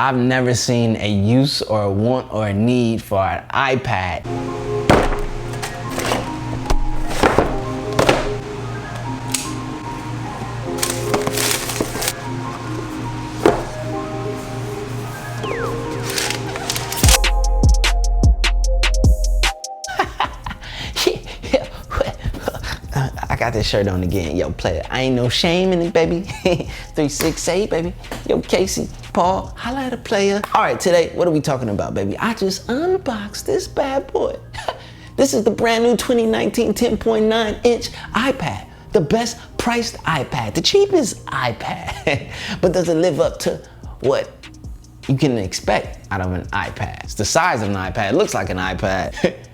I've never seen a use or a want or a need for an iPad. I got this shirt on again. Yo, player, I ain't no shame in it, baby. 368, baby. Yo, Casey, Paul, holla at a player. All right, today, what are we talking about, baby? I just unboxed this bad boy. This is the brand new 2019 10.9-inch iPad. The best priced iPad, the cheapest iPad. But does it live up to what you can expect out of an iPad? It's the size of an iPad, it looks like an iPad.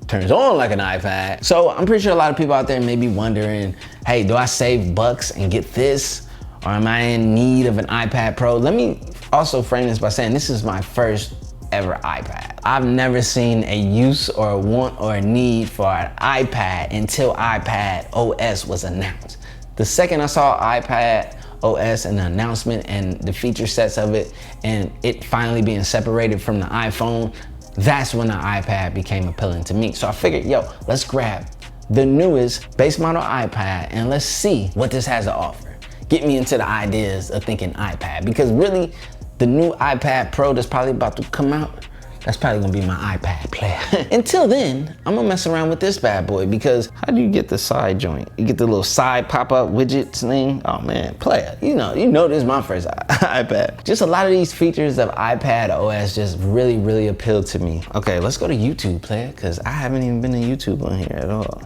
Turns on like an iPad. So I'm pretty sure a lot of people out there may be wondering, hey, do I save bucks and get this? Or am I in need of an iPad Pro? Let me also frame this by saying this is my first ever iPad. I've never seen a use or a want or a need for an iPad until iPad OS was announced. The second I saw iPad OS and the announcement and the feature sets of it and it finally being separated from the iPhone, that's when the iPad became appealing to me. So I figured, yo, let's grab the newest base model iPad and let's see what this has to offer. Get me into the ideas of thinking iPad, because really the new iPad Pro that's probably about to come out, that's probably gonna be my iPad player. Until then, I'm gonna mess around with this bad boy, because how do you get the side joint? You get the little side pop-up widgets thing? Oh man, player, you know this is my first iPad. Just a lot of these features of iPad OS just really appeal to me. Okay, let's go to YouTube, player, because I haven't even been to YouTube on here at all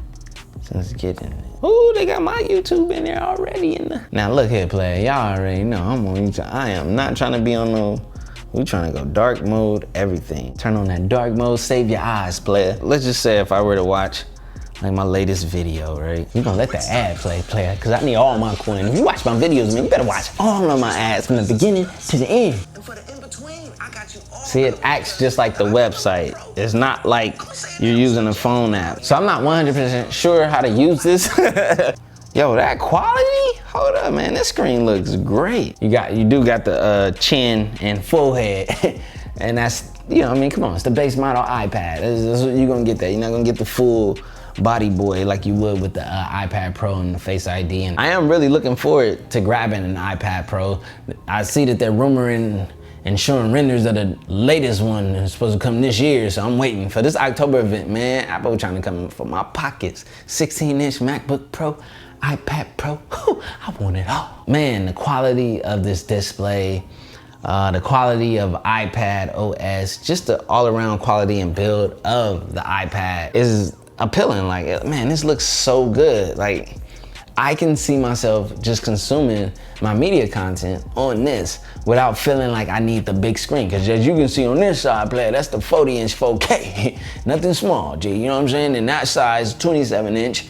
since getting it. Ooh, they got my YouTube in there already. Now look here, player, y'all already know I'm on YouTube. I am not trying to be on no, we trying to go dark mode, everything. Turn on that dark mode, save your eyes, player. Let's just say if I were to watch like my latest video, right? You're gonna let the ad play, player, because I need all my coins. If you watch my videos, man, you better watch all of my ads from the beginning to the end. And for the in-between, I got you all. See, it acts just like the website. It's not like you're using a phone app. So I'm not 100% sure how to use this. Yo, that quality? Hold up, man, this screen looks great. You do got the chin and forehead, and that's, you know, I mean, come on, it's the base model iPad. You're gonna get that. You're not gonna get the full body boy like you would with the iPad Pro and the Face ID. And I am really looking forward to grabbing an iPad Pro. I see that they're rumoring and showing renders of the latest one. It's supposed to come this year, so I'm waiting for this October event, man. Apple trying to come for my pockets. 16-inch MacBook Pro, iPad Pro, whew, I want it all. Man, the quality of this display, the quality of iPad OS, just the all-around quality and build of the iPad is appealing. Like, man, this looks so good. Like, I can see myself just consuming my media content on this without feeling like I need the big screen. Because as you can see on this side, player, that's the 40-inch 4K. Nothing small, G, you know what I'm saying? And that size, 27-inch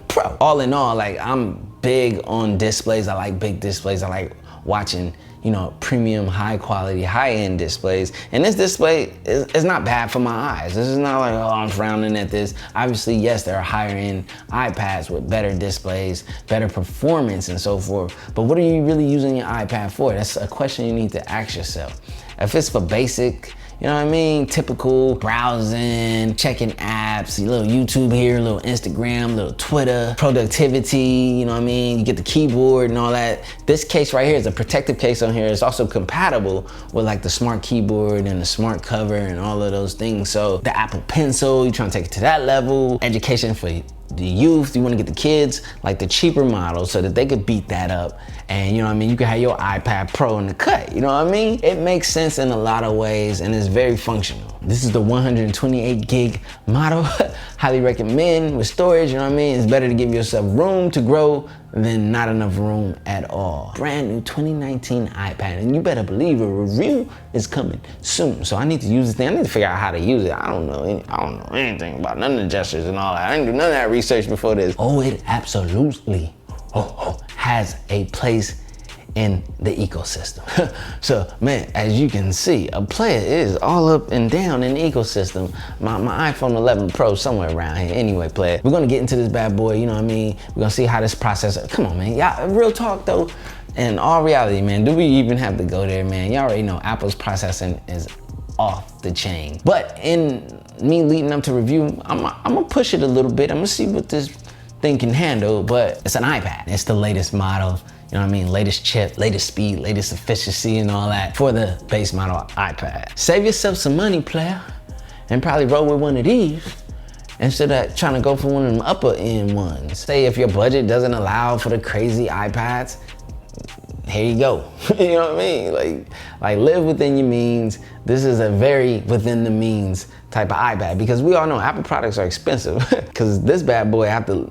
Pro. All in all, like, I'm big on displays. I like big displays. I like watching, you know, premium, high quality, high-end displays. And this display is not bad for my eyes. This is not like, oh, I'm frowning at this. Obviously, yes, there are higher end iPads with better displays, better performance and so forth. But what are you really using your iPad for? That's a question you need to ask yourself. If it's for basic, you know what I mean? Typical browsing, checking apps, a little YouTube here, a little Instagram, a little Twitter, productivity, you know what I mean? You get the keyboard and all that. This case right here is a protective case on here. It's also compatible with like the smart keyboard and the smart cover and all of those things. So the Apple Pencil, you're trying to take it to that level. Education for the youth, you want to get the kids like the cheaper model so that they could beat that up, and you know what I mean, you can have your iPad Pro in the cut, you know what I mean? It makes sense in a lot of ways and it's very functional. This is the 128 gig model. Highly recommend with storage, you know what I mean? It's better to give yourself room to grow than not enough room at all. Brand new 2019 iPad, and you better believe a review is coming soon. So I need to use this thing. I need to figure out how to use it. I don't know anything about none of the gestures and all that. I didn't do none of that research before this. Oh, it absolutely has a place in the ecosystem. So man, as you can see, a player is all up and down in the ecosystem. My iPhone 11 Pro somewhere around here. Anyway, player, we're gonna get into this bad boy, you know what I mean? We're gonna see how this process, come on man, y'all, real talk though, in all reality, man, do we even have to go there, man? You already know Apple's processing is off the chain. But in me leading up to review, I'm gonna push it a little bit. I'm gonna see what this thing can handle, but it's an iPad. It's the latest model, you know what I mean? Latest chip, latest speed, latest efficiency and all that for the base model iPad. Save yourself some money, player, and probably roll with one of these instead of trying to go for one of them upper end ones. Say if your budget doesn't allow for the crazy iPads, here you go. You know what I mean? Like live within your means. This is a very within the means type of iPad, because we all know Apple products are expensive. Because this bad boy, after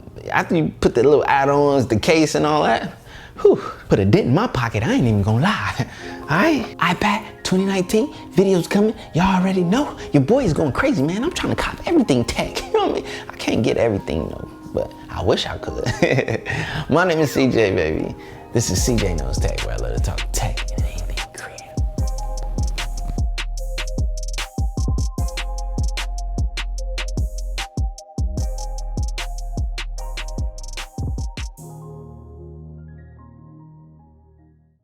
you put the little add-ons, the case and all that, whew, put a dent in my pocket, I ain't even gonna lie. All right, iPad 2019, videos coming. Y'all already know, your boy is going crazy, man. I'm trying to cop everything tech, you know what I mean? I can't get everything though, but I wish I could. My name is CJ, baby. This is CJ Knows Tech, where I love to talk tech.